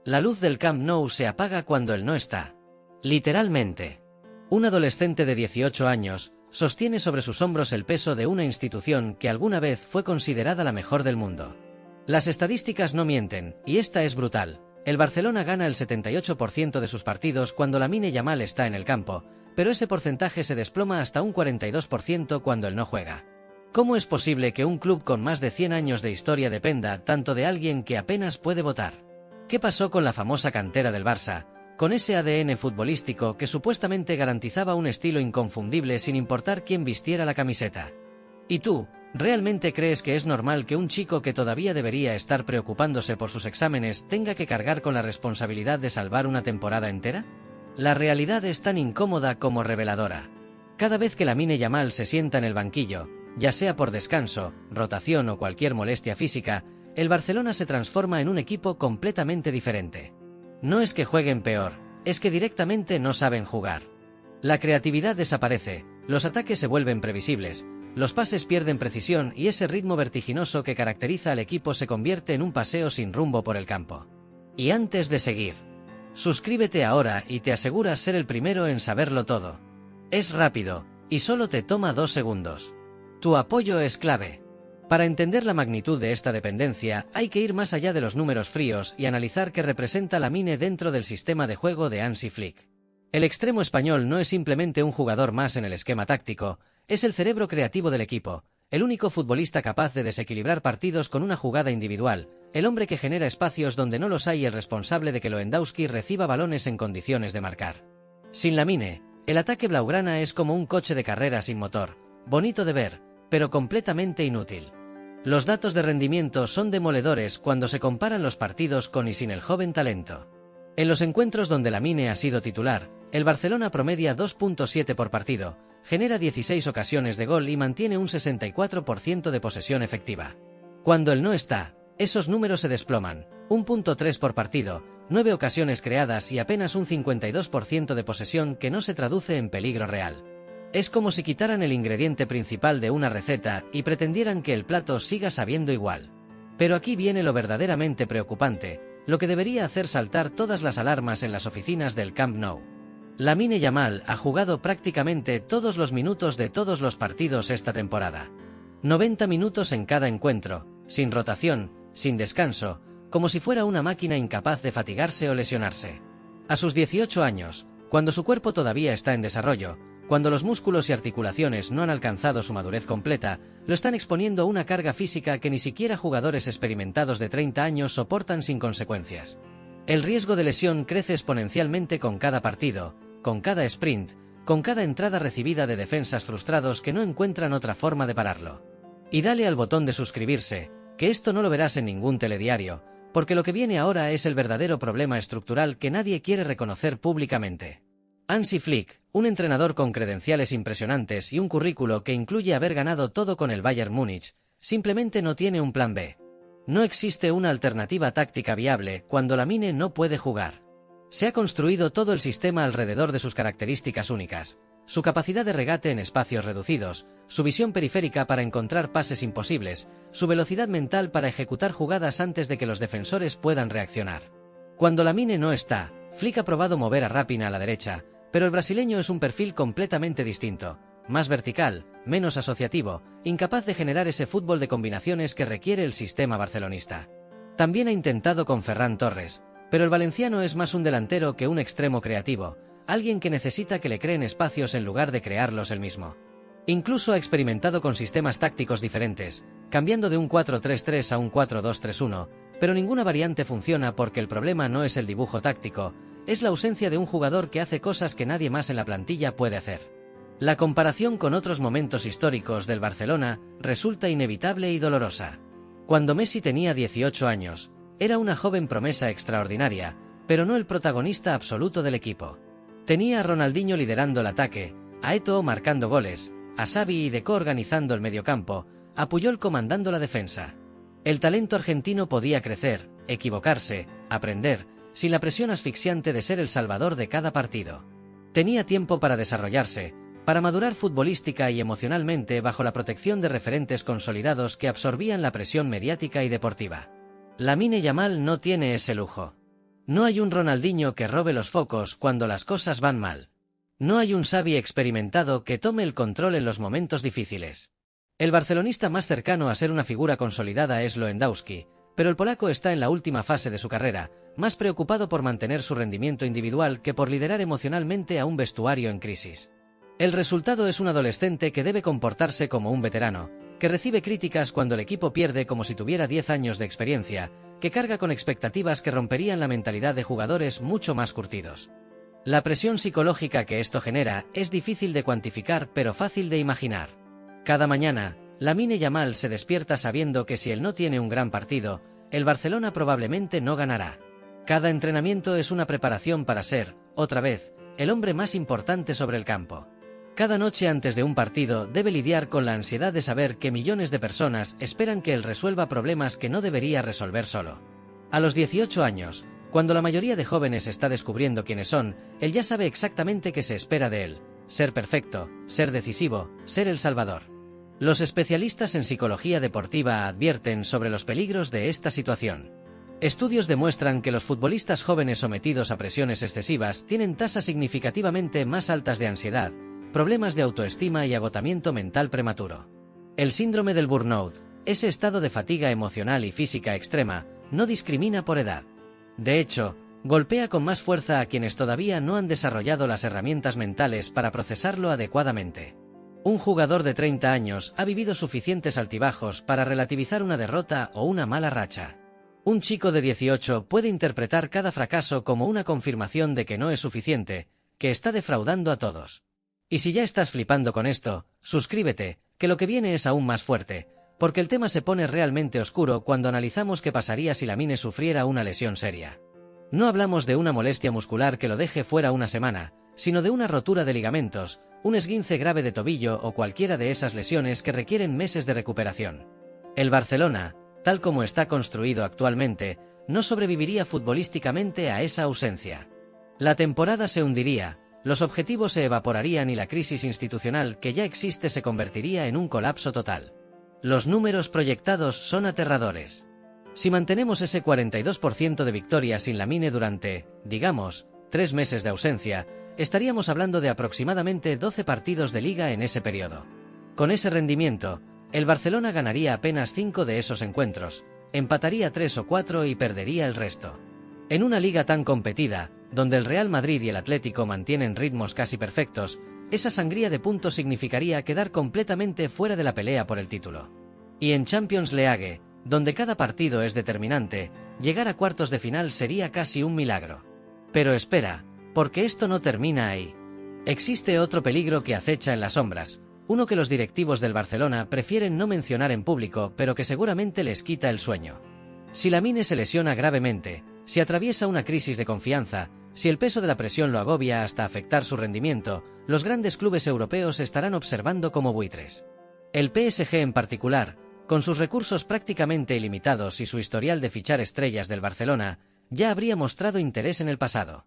La luz del Camp Nou se apaga cuando él no está. Literalmente. Un adolescente de 18 años sostiene sobre sus hombros el peso de una institución que alguna vez fue considerada la mejor del mundo. Las estadísticas no mienten, y esta es brutal. El Barcelona gana el 78% de sus partidos cuando Lamine Yamal está en el campo, pero ese porcentaje se desploma hasta un 42% cuando él no juega. ¿Cómo es posible que un club con más de 100 años de historia dependa tanto de alguien que apenas puede votar? ¿Qué pasó con la famosa cantera del Barça, con ese ADN futbolístico que supuestamente garantizaba un estilo inconfundible sin importar quién vistiera la camiseta? ¿Y tú, realmente crees que es normal que un chico que todavía debería estar preocupándose por sus exámenes tenga que cargar con la responsabilidad de salvar una temporada entera? La realidad es tan incómoda como reveladora. Cada vez que Lamine Yamal se sienta en el banquillo, ya sea por descanso, rotación o cualquier molestia física, el Barcelona se transforma en un equipo completamente diferente. No es que jueguen peor, es que directamente no saben jugar. La creatividad desaparece, los ataques se vuelven previsibles, los pases pierden precisión y ese ritmo vertiginoso que caracteriza al equipo se convierte en un paseo sin rumbo por el campo. Y antes de seguir, suscríbete ahora y te aseguras ser el primero en saberlo todo. Es rápido, y solo te toma 2 segundos. Tu apoyo es clave. Para entender la magnitud de esta dependencia, hay que ir más allá de los números fríos y analizar qué representa Lamine dentro del sistema de juego de Hansi Flick. El extremo español no es simplemente un jugador más en el esquema táctico, es el cerebro creativo del equipo, el único futbolista capaz de desequilibrar partidos con una jugada individual, el hombre que genera espacios donde no los hay y el responsable de que Lewandowski reciba balones en condiciones de marcar. Sin Lamine, el ataque blaugrana es como un coche de carrera sin motor, bonito de ver, pero completamente inútil. Los datos de rendimiento son demoledores cuando se comparan los partidos con y sin el joven talento. En los encuentros donde Lamine ha sido titular, el Barcelona promedia 2.7 por partido, genera 16 ocasiones de gol y mantiene un 64% de posesión efectiva. Cuando él no está, esos números se desploman, 1.3 por partido, 9 ocasiones creadas y apenas un 52% de posesión que no se traduce en peligro real. Es como si quitaran el ingrediente principal de una receta y pretendieran que el plato siga sabiendo igual. Pero aquí viene lo verdaderamente preocupante, lo que debería hacer saltar todas las alarmas en las oficinas del Camp Nou. Lamine Yamal ha jugado prácticamente todos los minutos de todos los partidos esta temporada. 90 minutos en cada encuentro, sin rotación, sin descanso, como si fuera una máquina incapaz de fatigarse o lesionarse. A sus 18 años, cuando su cuerpo todavía está en desarrollo, cuando los músculos y articulaciones no han alcanzado su madurez completa, lo están exponiendo a una carga física que ni siquiera jugadores experimentados de 30 años soportan sin consecuencias. El riesgo de lesión crece exponencialmente con cada partido, con cada sprint, con cada entrada recibida de defensas frustrados que no encuentran otra forma de pararlo. Y dale al botón de suscribirse, que esto no lo verás en ningún telediario, porque lo que viene ahora es el verdadero problema estructural que nadie quiere reconocer públicamente. Hansi Flick, un entrenador con credenciales impresionantes y un currículo que incluye haber ganado todo con el Bayern Múnich, simplemente no tiene un plan B. No existe una alternativa táctica viable cuando Lamine no puede jugar. Se ha construido todo el sistema alrededor de sus características únicas, su capacidad de regate en espacios reducidos, su visión periférica para encontrar pases imposibles, su velocidad mental para ejecutar jugadas antes de que los defensores puedan reaccionar. Cuando Lamine no está, Flick ha probado mover a Raphinha a la derecha, pero el brasileño es un perfil completamente distinto, más vertical, menos asociativo, incapaz de generar ese fútbol de combinaciones que requiere el sistema barcelonista. También ha intentado con Ferran Torres, pero el valenciano es más un delantero que un extremo creativo, alguien que necesita que le creen espacios en lugar de crearlos él mismo. Incluso ha experimentado con sistemas tácticos diferentes, cambiando de un 4-3-3 a un 4-2-3-1, pero ninguna variante funciona porque el problema no es el dibujo táctico, es la ausencia de un jugador que hace cosas que nadie más en la plantilla puede hacer. La comparación con otros momentos históricos del Barcelona resulta inevitable y dolorosa. Cuando Messi tenía 18 años, era una joven promesa extraordinaria, pero no el protagonista absoluto del equipo. Tenía a Ronaldinho liderando el ataque, a Eto'o marcando goles, a Xavi y Deco organizando el mediocampo, a Puyol comandando la defensa. El talento argentino podía crecer, equivocarse, aprender, sin la presión asfixiante de ser el salvador de cada partido. Tenía tiempo para desarrollarse, para madurar futbolística y emocionalmente bajo la protección de referentes consolidados que absorbían la presión mediática y deportiva. Lamine Yamal no tiene ese lujo. No hay un Ronaldinho que robe los focos cuando las cosas van mal. No hay un Xavi experimentado que tome el control en los momentos difíciles. El barcelonista más cercano a ser una figura consolidada es Lewandowski, pero el polaco está en la última fase de su carrera, más preocupado por mantener su rendimiento individual que por liderar emocionalmente a un vestuario en crisis. El resultado es un adolescente que debe comportarse como un veterano, que recibe críticas cuando el equipo pierde como si tuviera 10 años de experiencia, que carga con expectativas que romperían la mentalidad de jugadores mucho más curtidos. La presión psicológica que esto genera es difícil de cuantificar pero fácil de imaginar. Cada mañana, Lamine Yamal se despierta sabiendo que si él no tiene un gran partido, el Barcelona probablemente no ganará. Cada entrenamiento es una preparación para ser, otra vez, el hombre más importante sobre el campo. Cada noche antes de un partido debe lidiar con la ansiedad de saber que millones de personas esperan que él resuelva problemas que no debería resolver solo. A los 18 años, cuando la mayoría de jóvenes está descubriendo quiénes son, él ya sabe exactamente qué se espera de él: ser perfecto, ser decisivo, ser el salvador. Los especialistas en psicología deportiva advierten sobre los peligros de esta situación. Estudios demuestran que los futbolistas jóvenes sometidos a presiones excesivas tienen tasas significativamente más altas de ansiedad, problemas de autoestima y agotamiento mental prematuro. El síndrome del burnout, ese estado de fatiga emocional y física extrema, no discrimina por edad. De hecho, golpea con más fuerza a quienes todavía no han desarrollado las herramientas mentales para procesarlo adecuadamente. Un jugador de 30 años ha vivido suficientes altibajos para relativizar una derrota o una mala racha. Un chico de 18 puede interpretar cada fracaso como una confirmación de que no es suficiente, que está defraudando a todos. Y si ya estás flipando con esto, suscríbete, que lo que viene es aún más fuerte, porque el tema se pone realmente oscuro cuando analizamos qué pasaría si Lamine sufriera una lesión seria. No hablamos de una molestia muscular que lo deje fuera una semana, sino de una rotura de ligamentos, un esguince grave de tobillo o cualquiera de esas lesiones que requieren meses de recuperación. El Barcelona, tal como está construido actualmente, no sobreviviría futbolísticamente a esa ausencia. La temporada se hundiría, los objetivos se evaporarían y la crisis institucional que ya existe se convertiría en un colapso total. Los números proyectados son aterradores. Si mantenemos ese 42% de victorias sin Lamine durante, digamos, 3 meses de ausencia, estaríamos hablando de aproximadamente 12 partidos de liga en ese periodo. Con ese rendimiento, el Barcelona ganaría apenas 5 de esos encuentros, empataría 3 o 4 y perdería el resto. En una liga tan competida, donde el Real Madrid y el Atlético mantienen ritmos casi perfectos, esa sangría de puntos significaría quedar completamente fuera de la pelea por el título. Y en Champions League, donde cada partido es determinante, llegar a cuartos de final sería casi un milagro. Pero espera, porque esto no termina ahí. Existe otro peligro que acecha en las sombras, uno que los directivos del Barcelona prefieren no mencionar en público, pero que seguramente les quita el sueño. Si Lamine se lesiona gravemente, si atraviesa una crisis de confianza, si el peso de la presión lo agobia hasta afectar su rendimiento, los grandes clubes europeos estarán observando como buitres. El PSG en particular, con sus recursos prácticamente ilimitados y su historial de fichar estrellas del Barcelona, ya habría mostrado interés en el pasado.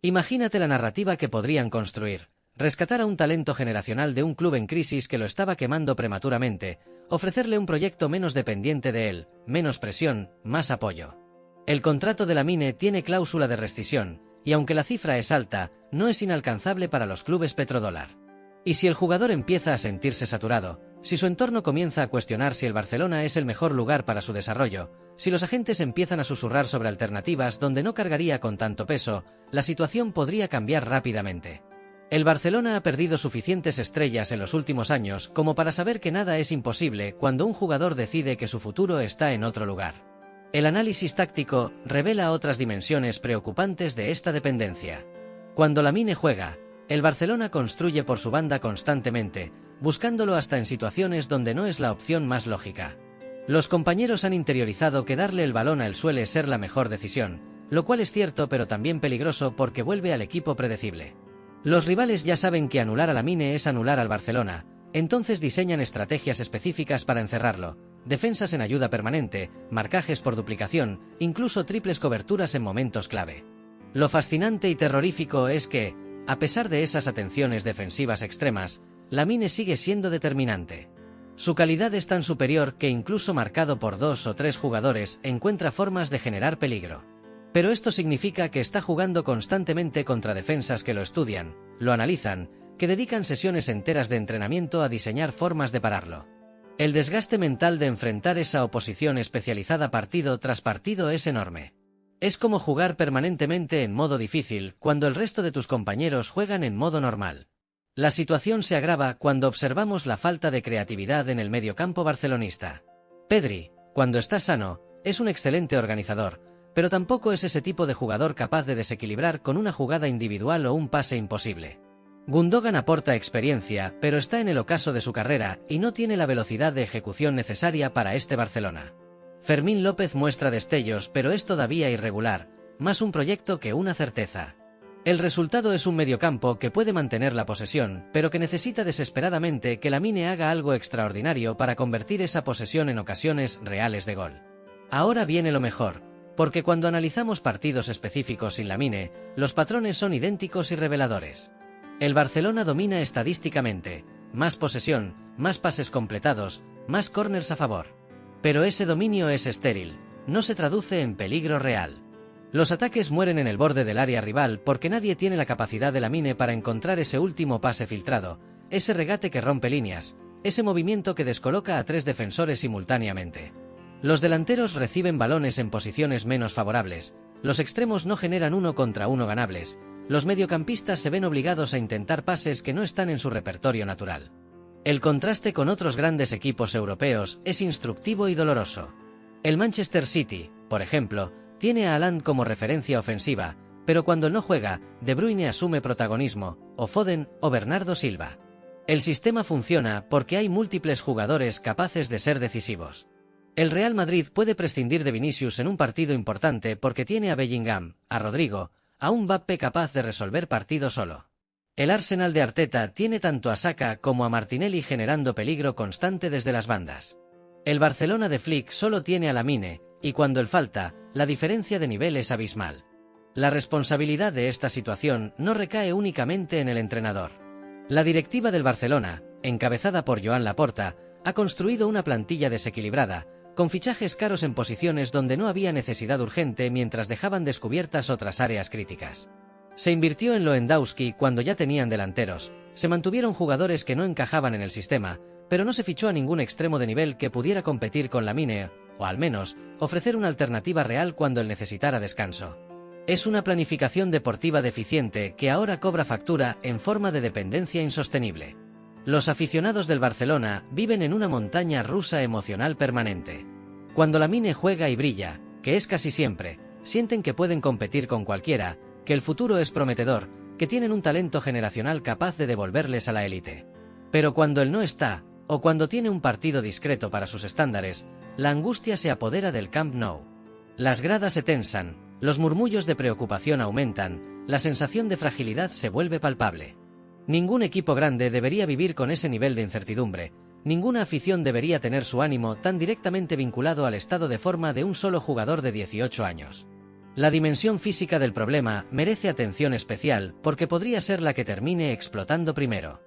Imagínate la narrativa que podrían construir: rescatar a un talento generacional de un club en crisis que lo estaba quemando prematuramente, ofrecerle un proyecto menos dependiente de él, menos presión, más apoyo. El contrato de Lamine tiene cláusula de rescisión, y aunque la cifra es alta, no es inalcanzable para los clubes petrodólar. Y si el jugador empieza a sentirse saturado, si su entorno comienza a cuestionar si el Barcelona es el mejor lugar para su desarrollo, si los agentes empiezan a susurrar sobre alternativas donde no cargaría con tanto peso, la situación podría cambiar rápidamente. El Barcelona ha perdido suficientes estrellas en los últimos años como para saber que nada es imposible cuando un jugador decide que su futuro está en otro lugar. El análisis táctico revela otras dimensiones preocupantes de esta dependencia. Cuando Lamine juega, el Barcelona construye por su banda constantemente, buscándolo hasta en situaciones donde no es la opción más lógica. Los compañeros han interiorizado que darle el balón a él suele ser la mejor decisión, lo cual es cierto pero también peligroso porque vuelve al equipo predecible. Los rivales ya saben que anular a Lamine es anular al Barcelona, entonces diseñan estrategias específicas para encerrarlo: defensas en ayuda permanente, marcajes por duplicación, incluso triples coberturas en momentos clave. Lo fascinante y terrorífico es que, a pesar de esas atenciones defensivas extremas, Lamine sigue siendo determinante. Su calidad es tan superior que incluso marcado por 2 o 3 jugadores encuentra formas de generar peligro. Pero esto significa que está jugando constantemente contra defensas que lo estudian, lo analizan, que dedican sesiones enteras de entrenamiento a diseñar formas de pararlo. El desgaste mental de enfrentar esa oposición especializada partido tras partido es enorme. Es como jugar permanentemente en modo difícil cuando el resto de tus compañeros juegan en modo normal. La situación se agrava cuando observamos la falta de creatividad en el mediocampo barcelonista. Pedri, cuando está sano, es un excelente organizador, pero tampoco es ese tipo de jugador capaz de desequilibrar con una jugada individual o un pase imposible. Gundogan aporta experiencia, pero está en el ocaso de su carrera y no tiene la velocidad de ejecución necesaria para este Barcelona. Fermín López muestra destellos, pero es todavía irregular, más un proyecto que una certeza. El resultado es un mediocampo que puede mantener la posesión, pero que necesita desesperadamente que Lamine haga algo extraordinario para convertir esa posesión en ocasiones reales de gol. Ahora viene lo mejor, porque cuando analizamos partidos específicos sin Lamine, los patrones son idénticos y reveladores. El Barcelona domina estadísticamente, más posesión, más pases completados, más córners a favor. Pero ese dominio es estéril, no se traduce en peligro real. Los ataques mueren en el borde del área rival porque nadie tiene la capacidad de Lamine para encontrar ese último pase filtrado, ese regate que rompe líneas, ese movimiento que descoloca a 3 defensores simultáneamente. Los delanteros reciben balones en posiciones menos favorables, los extremos no generan 1 contra 1 ganables, los mediocampistas se ven obligados a intentar pases que no están en su repertorio natural. El contraste con otros grandes equipos europeos es instructivo y doloroso. El Manchester City, por ejemplo, tiene a Haaland como referencia ofensiva, pero cuando no juega, De Bruyne asume protagonismo, o Foden, o Bernardo Silva. El sistema funciona porque hay múltiples jugadores capaces de ser decisivos. El Real Madrid puede prescindir de Vinicius en un partido importante porque tiene a Bellingham, a Rodrigo, a un Mbappé capaz de resolver partido solo. El Arsenal de Arteta tiene tanto a Saka como a Martinelli generando peligro constante desde las bandas. El Barcelona de Flick solo tiene a Lamine, y cuando él falta, la diferencia de nivel es abismal. La responsabilidad de esta situación no recae únicamente en el entrenador. La directiva del Barcelona, encabezada por Joan Laporta, ha construido una plantilla desequilibrada, con fichajes caros en posiciones donde no había necesidad urgente mientras dejaban descubiertas otras áreas críticas. Se invirtió en Lewandowski cuando ya tenían delanteros, se mantuvieron jugadores que no encajaban en el sistema, pero no se fichó a ningún extremo de nivel que pudiera competir con Lamine, o al menos, ofrecer una alternativa real cuando él necesitara descanso. Es una planificación deportiva deficiente que ahora cobra factura en forma de dependencia insostenible. Los aficionados del Barcelona viven en una montaña rusa emocional permanente. Cuando Lamine juega y brilla, que es casi siempre, sienten que pueden competir con cualquiera, que el futuro es prometedor, que tienen un talento generacional capaz de devolverles a la élite. Pero cuando él no está, o cuando tiene un partido discreto para sus estándares, la angustia se apodera del Camp Nou. Las gradas se tensan, los murmullos de preocupación aumentan, la sensación de fragilidad se vuelve palpable. Ningún equipo grande debería vivir con ese nivel de incertidumbre, ninguna afición debería tener su ánimo tan directamente vinculado al estado de forma de un solo jugador de 18 años. La dimensión física del problema merece atención especial porque podría ser la que termine explotando primero.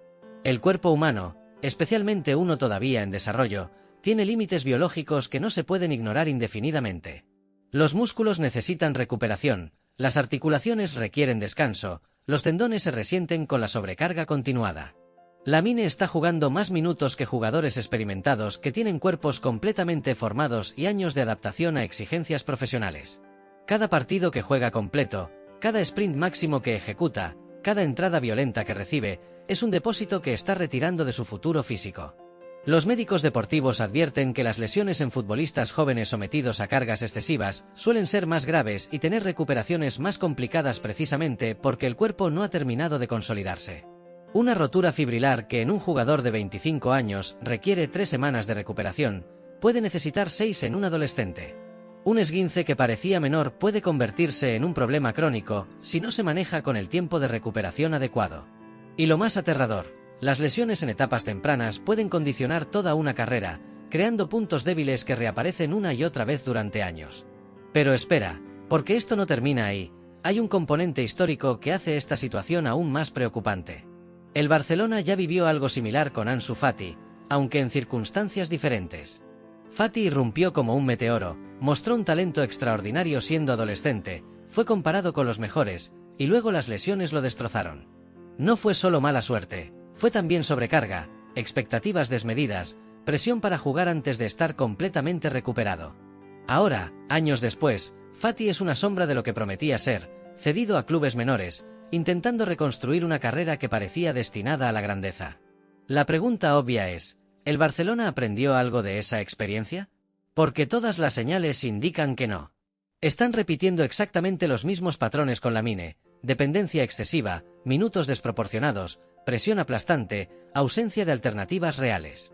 El cuerpo humano, especialmente uno todavía en desarrollo, tiene límites biológicos que no se pueden ignorar indefinidamente. Los músculos necesitan recuperación, las articulaciones requieren descanso, los tendones se resienten con la sobrecarga continuada. Lamine está jugando más minutos que jugadores experimentados que tienen cuerpos completamente formados y años de adaptación a exigencias profesionales. Cada partido que juega completo, cada sprint máximo que ejecuta, cada entrada violenta que recibe, es un depósito que está retirando de su futuro físico. Los médicos deportivos advierten que las lesiones en futbolistas jóvenes sometidos a cargas excesivas suelen ser más graves y tener recuperaciones más complicadas precisamente porque el cuerpo no ha terminado de consolidarse. Una rotura fibrilar que en un jugador de 25 años requiere 3 semanas de recuperación, puede necesitar 6 en un adolescente. Un esguince que parecía menor puede convertirse en un problema crónico si no se maneja con el tiempo de recuperación adecuado. Y lo más aterrador, las lesiones en etapas tempranas pueden condicionar toda una carrera, creando puntos débiles que reaparecen una y otra vez durante años. Pero espera, porque esto no termina ahí, hay un componente histórico que hace esta situación aún más preocupante. El Barcelona ya vivió algo similar con Ansu Fati, aunque en circunstancias diferentes. Fati irrumpió como un meteoro, mostró un talento extraordinario siendo adolescente, fue comparado con los mejores, y luego las lesiones lo destrozaron. No fue solo mala suerte, fue también sobrecarga, expectativas desmedidas, presión para jugar antes de estar completamente recuperado. Ahora, años después, Fati es una sombra de lo que prometía ser, cedido a clubes menores, intentando reconstruir una carrera que parecía destinada a la grandeza. La pregunta obvia es, ¿el Barcelona aprendió algo de esa experiencia? Porque todas las señales indican que no. Están repitiendo exactamente los mismos patrones con Lamine: dependencia excesiva, minutos desproporcionados, presión aplastante, ausencia de alternativas reales.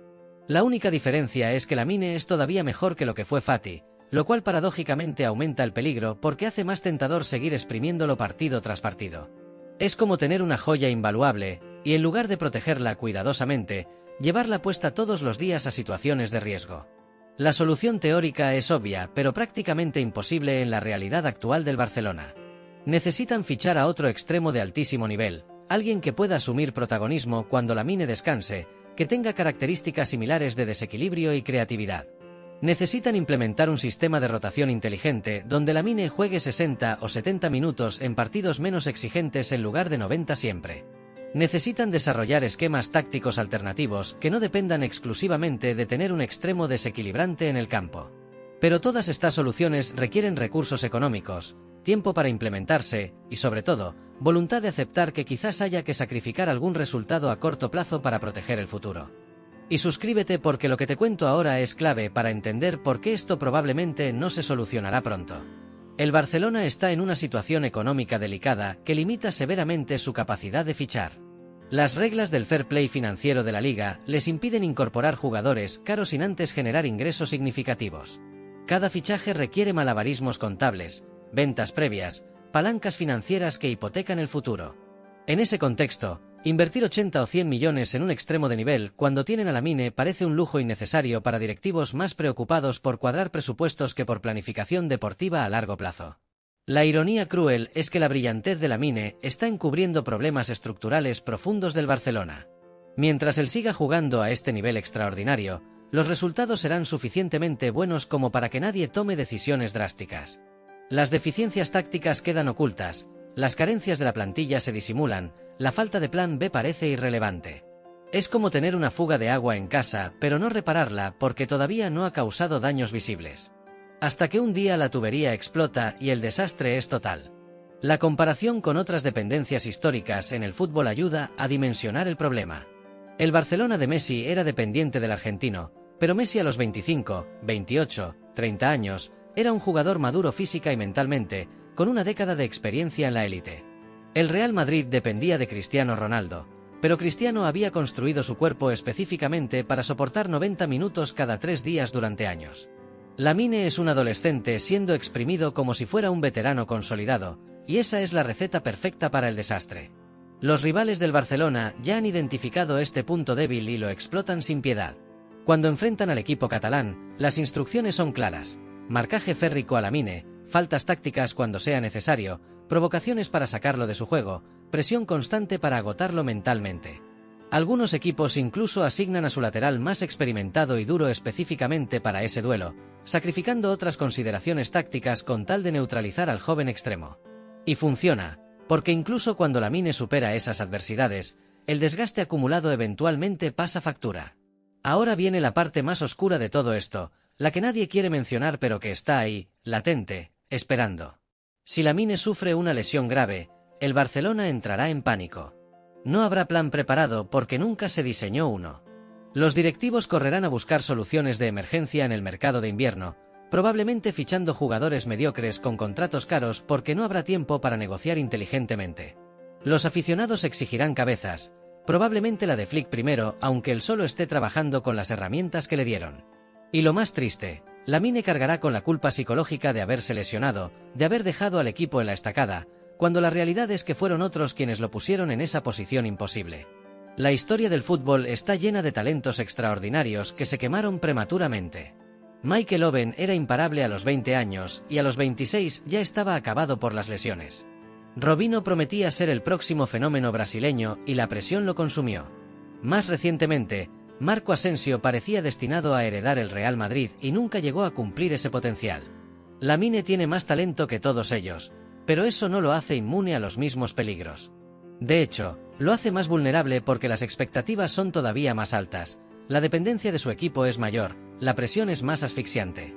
La única diferencia es que Lamine es todavía mejor que lo que fue Fati, lo cual paradójicamente aumenta el peligro porque hace más tentador seguir exprimiéndolo partido tras partido. Es como tener una joya invaluable, y en lugar de protegerla cuidadosamente, llevarla puesta todos los días a situaciones de riesgo. La solución teórica es obvia, pero prácticamente imposible en la realidad actual del Barcelona. Necesitan fichar a otro extremo de altísimo nivel, alguien que pueda asumir protagonismo cuando Lamine descanse, que tenga características similares de desequilibrio y creatividad. Necesitan implementar un sistema de rotación inteligente donde Lamine juegue 60 o 70 minutos en partidos menos exigentes en lugar de 90 siempre. Necesitan desarrollar esquemas tácticos alternativos que no dependan exclusivamente de tener un extremo desequilibrante en el campo. Pero todas estas soluciones requieren recursos económicos, tiempo para implementarse y, sobre todo, voluntad de aceptar que quizás haya que sacrificar algún resultado a corto plazo para proteger el futuro. Y suscríbete porque lo que te cuento ahora es clave para entender por qué esto probablemente no se solucionará pronto. El Barcelona está en una situación económica delicada que limita severamente su capacidad de fichar. Las reglas del fair play financiero de la liga les impiden incorporar jugadores caros sin antes generar ingresos significativos. Cada fichaje requiere malabarismos contables, ventas previas, palancas financieras que hipotecan el futuro. En ese contexto, invertir 80 o 100 millones en un extremo de nivel cuando tienen a Lamine parece un lujo innecesario para directivos más preocupados por cuadrar presupuestos que por planificación deportiva a largo plazo. La ironía cruel es que la brillantez de Lamine está encubriendo problemas estructurales profundos del Barcelona. Mientras él siga jugando a este nivel extraordinario, los resultados serán suficientemente buenos como para que nadie tome decisiones drásticas. Las deficiencias tácticas quedan ocultas, las carencias de la plantilla se disimulan, la falta de plan B parece irrelevante. Es como tener una fuga de agua en casa, pero no repararla porque todavía no ha causado daños visibles. Hasta que un día la tubería explota y el desastre es total. La comparación con otras dependencias históricas en el fútbol ayuda a dimensionar el problema. El Barcelona de Messi era dependiente del argentino, pero Messi a los 25, 28, 30 años, era un jugador maduro física y mentalmente, con una década de experiencia en la élite. El Real Madrid dependía de Cristiano Ronaldo, pero Cristiano había construido su cuerpo específicamente para soportar 90 minutos cada 3 días durante años. Lamine es un adolescente siendo exprimido como si fuera un veterano consolidado, y esa es la receta perfecta para el desastre. Los rivales del Barcelona ya han identificado este punto débil y lo explotan sin piedad. Cuando enfrentan al equipo catalán, las instrucciones son claras: marcaje férrico a Lamine, faltas tácticas cuando sea necesario, provocaciones para sacarlo de su juego, presión constante para agotarlo mentalmente. Algunos equipos incluso asignan a su lateral más experimentado y duro específicamente para ese duelo, sacrificando otras consideraciones tácticas con tal de neutralizar al joven extremo. Y funciona, porque incluso cuando Lamine supera esas adversidades, el desgaste acumulado eventualmente pasa factura. Ahora viene la parte más oscura de todo esto, la que nadie quiere mencionar pero que está ahí, latente, esperando. Si Lamine sufre una lesión grave, el Barcelona entrará en pánico. No habrá plan preparado porque nunca se diseñó uno. Los directivos correrán a buscar soluciones de emergencia en el mercado de invierno, probablemente fichando jugadores mediocres con contratos caros porque no habrá tiempo para negociar inteligentemente. Los aficionados exigirán cabezas, probablemente la de Flick primero, aunque él solo esté trabajando con las herramientas que le dieron. Y lo más triste, Lamine cargará con la culpa psicológica de haberse lesionado, de haber dejado al equipo en la estacada, cuando la realidad es que fueron otros quienes lo pusieron en esa posición imposible. La historia del fútbol está llena de talentos extraordinarios que se quemaron prematuramente. Michael Owen era imparable a los 20 años y a los 26 ya estaba acabado por las lesiones. Robinho prometía ser el próximo fenómeno brasileño y la presión lo consumió. Más recientemente, Marco Asensio parecía destinado a heredar el Real Madrid y nunca llegó a cumplir ese potencial. Lamine tiene más talento que todos ellos, pero eso no lo hace inmune a los mismos peligros. De hecho, lo hace más vulnerable porque las expectativas son todavía más altas, la dependencia de su equipo es mayor, la presión es más asfixiante.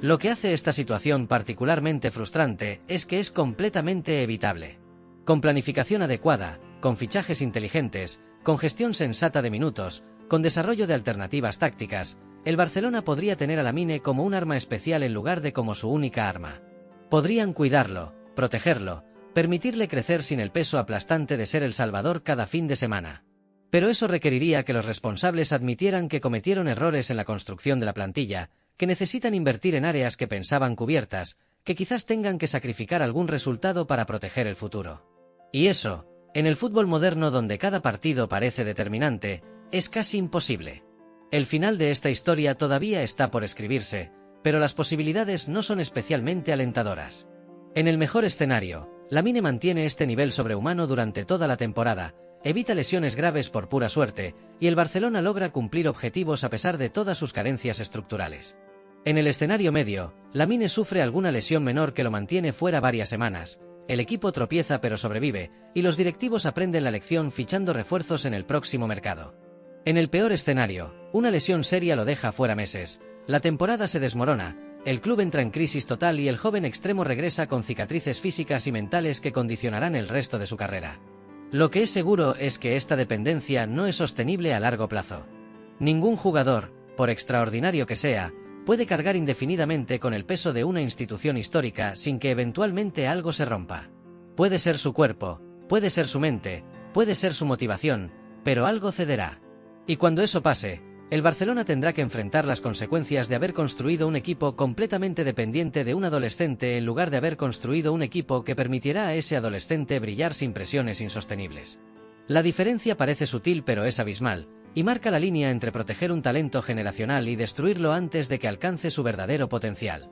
Lo que hace esta situación particularmente frustrante es que es completamente evitable. Con planificación adecuada, con fichajes inteligentes, con gestión sensata de minutos, con desarrollo de alternativas tácticas, el Barcelona podría tener a Lamine como un arma especial en lugar de como su única arma. Podrían cuidarlo, protegerlo, permitirle crecer sin el peso aplastante de ser el salvador cada fin de semana. Pero eso requeriría que los responsables admitieran que cometieron errores en la construcción de la plantilla, que necesitan invertir en áreas que pensaban cubiertas, que quizás tengan que sacrificar algún resultado para proteger el futuro. Y eso, en el fútbol moderno donde cada partido parece determinante, es casi imposible. El final de esta historia todavía está por escribirse, pero las posibilidades no son especialmente alentadoras. En el mejor escenario, Lamine mantiene este nivel sobrehumano durante toda la temporada, evita lesiones graves por pura suerte, y el Barcelona logra cumplir objetivos a pesar de todas sus carencias estructurales. En el escenario medio, Lamine sufre alguna lesión menor que lo mantiene fuera varias semanas, el equipo tropieza pero sobrevive, y los directivos aprenden la lección fichando refuerzos en el próximo mercado. En el peor escenario, una lesión seria lo deja fuera meses, la temporada se desmorona, el club entra en crisis total y el joven extremo regresa con cicatrices físicas y mentales que condicionarán el resto de su carrera. Lo que es seguro es que esta dependencia no es sostenible a largo plazo. Ningún jugador, por extraordinario que sea, puede cargar indefinidamente con el peso de una institución histórica sin que eventualmente algo se rompa. Puede ser su cuerpo, puede ser su mente, puede ser su motivación, pero algo cederá. Y cuando eso pase, el Barcelona tendrá que enfrentar las consecuencias de haber construido un equipo completamente dependiente de un adolescente en lugar de haber construido un equipo que permitirá a ese adolescente brillar sin presiones insostenibles. La diferencia parece sutil pero es abismal, y marca la línea entre proteger un talento generacional y destruirlo antes de que alcance su verdadero potencial.